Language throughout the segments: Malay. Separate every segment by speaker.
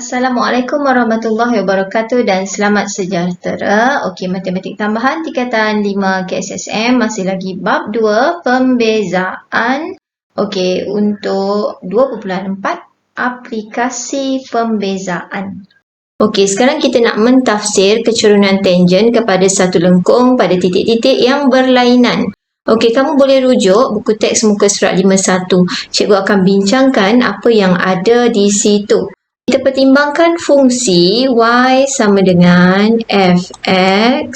Speaker 1: Assalamualaikum warahmatullahi wabarakatuh dan selamat sejahtera. Okey, matematik tambahan tingkatan 5 KSSM masih lagi bab 2 pembezaan. Okey, untuk 2.4 aplikasi pembezaan. Okey, sekarang kita nak mentafsir kecurunan tangen kepada satu lengkung pada titik-titik yang berlainan. Okey, kamu boleh rujuk buku teks muka surat 51. Cikgu akan bincangkan apa yang ada di situ. Kita pertimbangkan fungsi y sama dengan fx,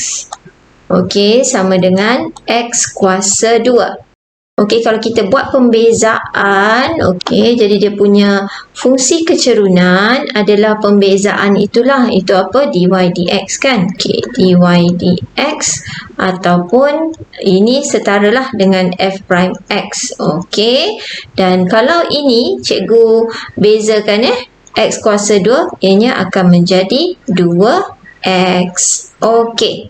Speaker 1: okey, sama dengan x kuasa 2. Okey, kalau kita buat pembezaan, okey, jadi dia punya fungsi kecurunan adalah pembezaan itulah, itu apa? dy dx kan? Okey, dy dx ataupun ini setaralah dengan f prime x. Okey, dan kalau ini cikgu bezakan x kuasa 2, ianya akan menjadi 2x. Okey.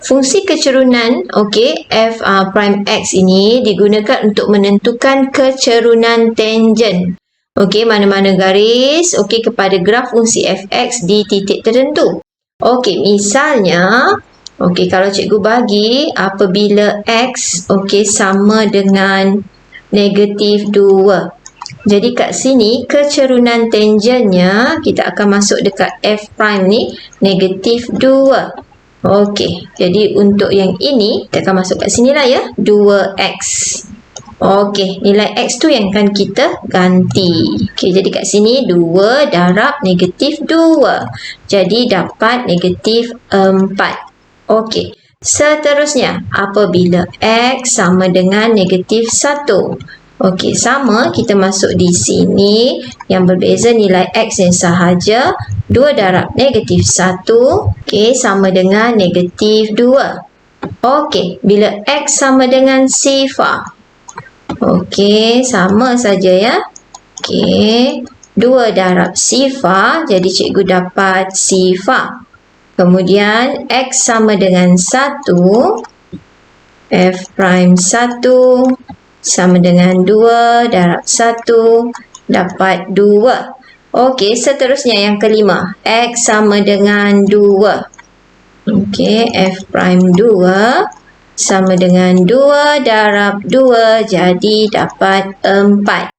Speaker 1: Fungsi kecurunan, okey, f prime x ini digunakan untuk menentukan kecurunan tangen. Okey, mana-mana garis, okey, kepada graf fungsi fx di titik tertentu. Okey, misalnya, okey, kalau cikgu bagi apabila x, okey, sama dengan negatif 2. Jadi kat sini kecurunan tangennya kita akan masuk dekat f prime ni negatif 2. Okey, jadi untuk yang ini kita akan masuk kat sini lah ya, 2x. Okey, nilai x tu yang akan kita ganti. Okey, jadi kat sini 2 darab negatif 2. Jadi dapat negatif 4. Okey, seterusnya apabila x sama dengan negatif 1. Okey, sama kita masuk di sini. Yang berbeza nilai x yang sahaja. 2 darab negatif 1. Okey, sama dengan negatif 2. Okey, bila x sama dengan sifar. Okey, sama saja ya. Okey, 2 darab sifar. Jadi cikgu dapat sifar. Kemudian x sama dengan 1. F prime 1. Sama dengan 2 darab 1 dapat 2. Okey, seterusnya yang kelima. X sama dengan 2. Okey, F prime 2 sama dengan 2 darab 2 jadi dapat 4.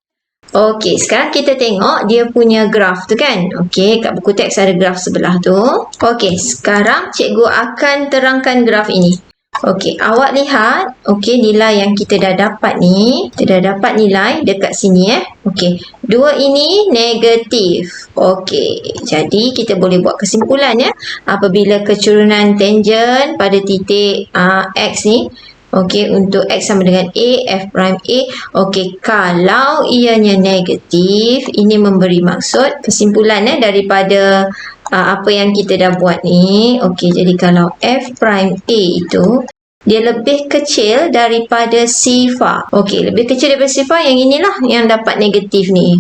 Speaker 1: Okey, sekarang kita tengok dia punya graf tu kan. Okey, kat buku teks ada graf sebelah tu. Okey, sekarang cikgu akan terangkan graf ini. Okey, awak lihat, okey, nilai yang kita dah dapat ni, kita dah dapat nilai dekat sini Okey, 2 ini negatif. Okey, jadi kita boleh buat kesimpulan apabila kecurunan tangen pada titik x ni, okey, untuk x sama dengan a, f prime a, okey, kalau ianya negatif, ini memberi maksud kesimpulan daripada apa yang kita dah buat ni. Okey, jadi kalau f prime a itu dia lebih kecil daripada sifar. Okey, lebih kecil daripada sifar yang inilah yang dapat negatif ni.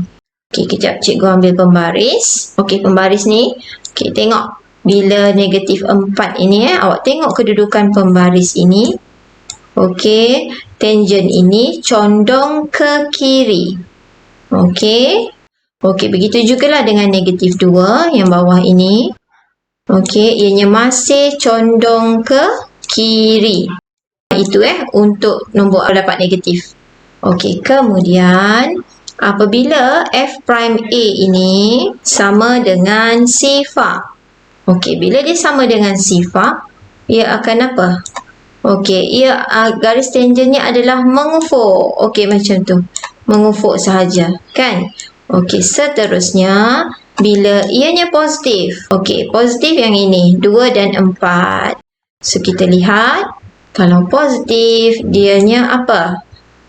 Speaker 1: Okey, kejap cikgu ambil pembaris. Okey, pembaris ni. Okey, tengok. Bila negatif 4 ini awak tengok kedudukan pembaris ini. Okey, tangen ini condong ke kiri. Okey. Okey, begitu jugalah dengan negatif 2 yang bawah ini. Okey, ianya masih condong ke kiri. Itu untuk nombor dapat negatif. Okey, kemudian apabila f prime a ini sama dengan sifar. Okey, bila dia sama dengan sifar, ia akan apa? Okey, ia garis tangennya adalah mengufuk. Okey, macam tu. Mengufuk sahaja, kan? Okey, seterusnya bila ianya positif. Okey, positif yang ini 2 dan 4. So kita lihat kalau positif dianya apa?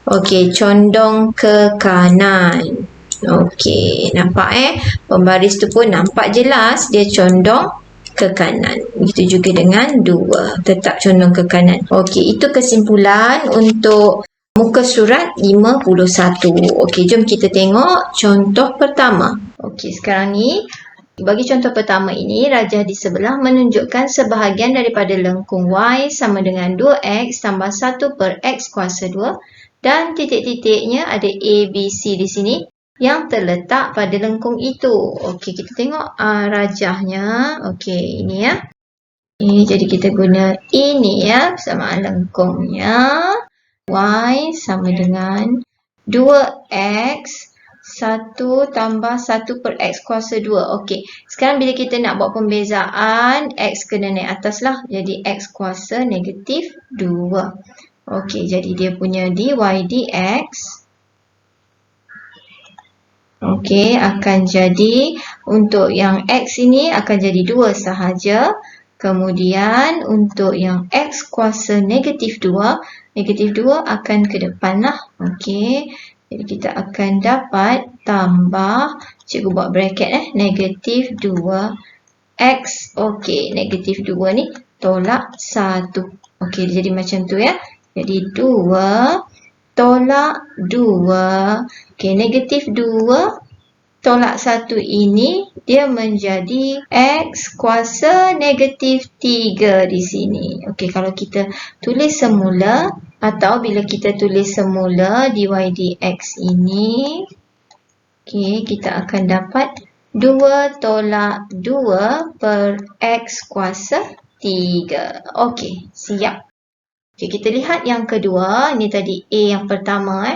Speaker 1: Okey, condong ke kanan. Okey, nampak pembaris tu pun nampak jelas dia condong ke kanan. Begitu juga dengan 2, tetap condong ke kanan. Okey, itu kesimpulan untuk muka surat 51. Okey, jom kita tengok contoh pertama. Okey, sekarang ni bagi contoh pertama ini, rajah di sebelah menunjukkan sebahagian daripada lengkung y sama dengan 2x tambah 1 per x kuasa 2 dan titik-titiknya ada a, b, c di sini. yang terletak pada lengkung itu. Okey, kita tengok rajahnya. Okey, ini ya. Ini jadi kita guna ini ya, persamaan lengkungnya. Y sama dengan 2X 1 tambah 1 per X kuasa 2. Okey, sekarang bila kita nak buat pembezaan, X kena naik atas lah. Jadi X kuasa negatif 2. Okey, jadi dia punya dy dx. Okey, akan jadi untuk yang X ini akan jadi 2 sahaja. Kemudian untuk yang X kuasa negatif 2 akan ke depan lah. Okey, jadi kita akan dapat tambah, cikgu buat bracket negatif 2X. Okey, negatif 2 ni tolak 1. Okey, jadi macam tu ya. Jadi 2 tolak 2. Okey, negatif 2 tolak 1 ini dia menjadi X kuasa negatif 3 di sini. Okey, kalau kita tulis semula atau bila kita tulis semula dy dx ini, okey, kita akan dapat 2 tolak 2 per X kuasa 3. Okey, siap. Okey, kita lihat yang kedua. Ini tadi A yang pertama A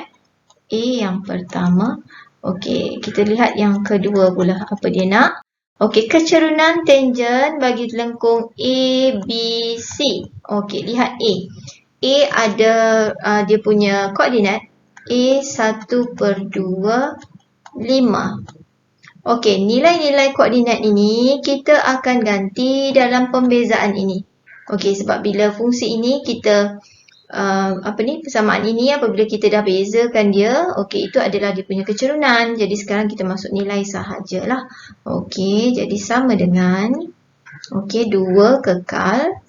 Speaker 1: yang pertama. Okey, kita lihat yang kedua pula apa dia nak. Okey, kecerunan tangen bagi lengkung ABC. Okey, lihat A. A ada dia punya koordinat A1 per 2, 5. Okey, nilai-nilai koordinat ini kita akan ganti dalam pembezaan ini. Okey, sebab bila fungsi ini kita persamaan ini apabila kita dah bezakan dia, okey, itu adalah dia punya kecerunan. Jadi sekarang kita masuk nilai sahajalah. Okey, jadi sama dengan 2 kekal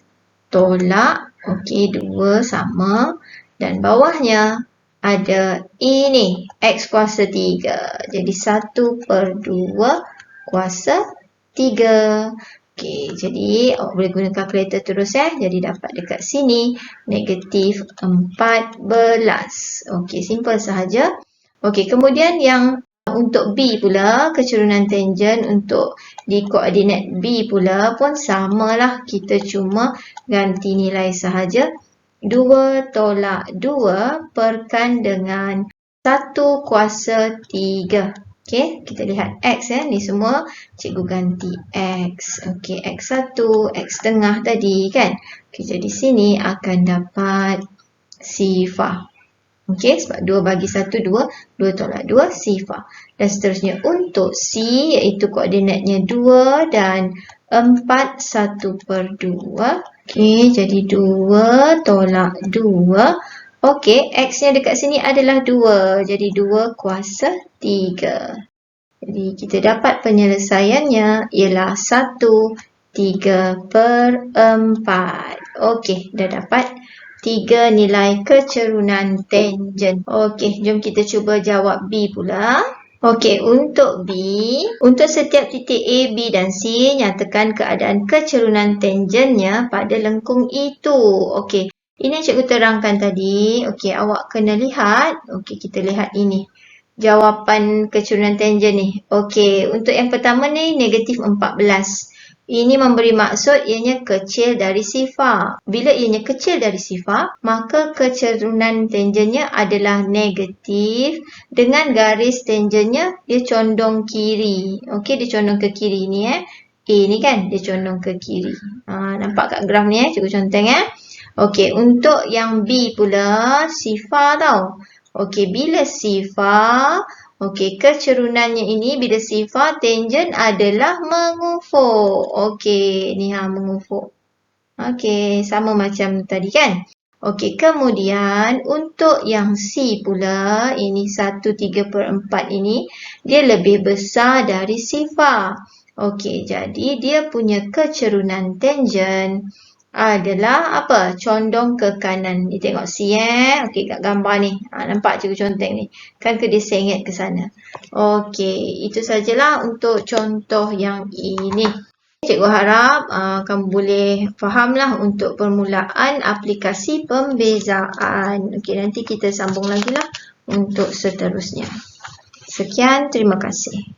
Speaker 1: tolak 2 sama, dan bawahnya ada ini X kuasa 3. Jadi 1 per 2 kuasa 3. Okey, jadi awak boleh guna kalkulator terus Jadi dapat dekat sini negatif 14. Okey, simple sahaja. Okey, kemudian yang untuk B pula, kecerunan tangen untuk di koordinat B pula pun samalah. Kita cuma ganti nilai sahaja. 2 tolak 2 perkan dengan 1 kuasa 3. Okey, kita lihat X ni semua cikgu ganti X. Okey, X1, X tengah tadi kan. Okey, jadi sini akan dapat sifar. Okey, sebab 2 bagi 1, 2. 2 tolak 2, sifar. Dan seterusnya untuk C, iaitu koordinatnya 2 dan 4, 1 per 2. Okey, jadi 2 tolak 2. Okey, X-nya dekat sini adalah 2. Jadi 2 kuasa 3. Jadi kita dapat penyelesaiannya ialah 1, 3 per 4. Okey, dah dapat 3 nilai kecerunan tangen. Okey, jom kita cuba jawab B pula. Okey, untuk B, untuk setiap titik A, B dan C, nyatakan keadaan kecerunan tangennya pada lengkung itu. Okey, ini cikgu terangkan tadi. Okey, awak kena lihat. Okey, kita lihat ini. Jawapan kecerunan tangen ni. Okey, untuk yang pertama ni negatif 14. Ini memberi maksud ianya kecil dari sifar. Bila ianya kecil dari sifar, maka kecerunan tangennya adalah negatif dengan garis tangennya dia condong kiri. Okey, dia condong ke kiri ni A ni kan, dia condong ke kiri. Nampak kat graf ni cikgu conteng Okey, untuk yang B pula sifar tau. Okey, bila sifar, okey, kecerunannya ini bila sifar tangen adalah mengufuk. Okey, ni mengufuk. Okey, sama macam tadi kan. Okey, kemudian untuk yang C pula, ini 1/3/4 ini, dia lebih besar dari sifar. Okey, jadi dia punya kecerunan tangen adalah apa? Condong ke kanan. Ni tengok C Okey, kat gambar ni. Nampak cikgu conteng ni. Kan dia sengit ke sana. Okey, itu sajalah untuk contoh yang ini. Cikgu harap kamu boleh fahamlah untuk permulaan aplikasi pembezaan. Okey, nanti kita sambung lagi lah untuk seterusnya. Sekian, terima kasih.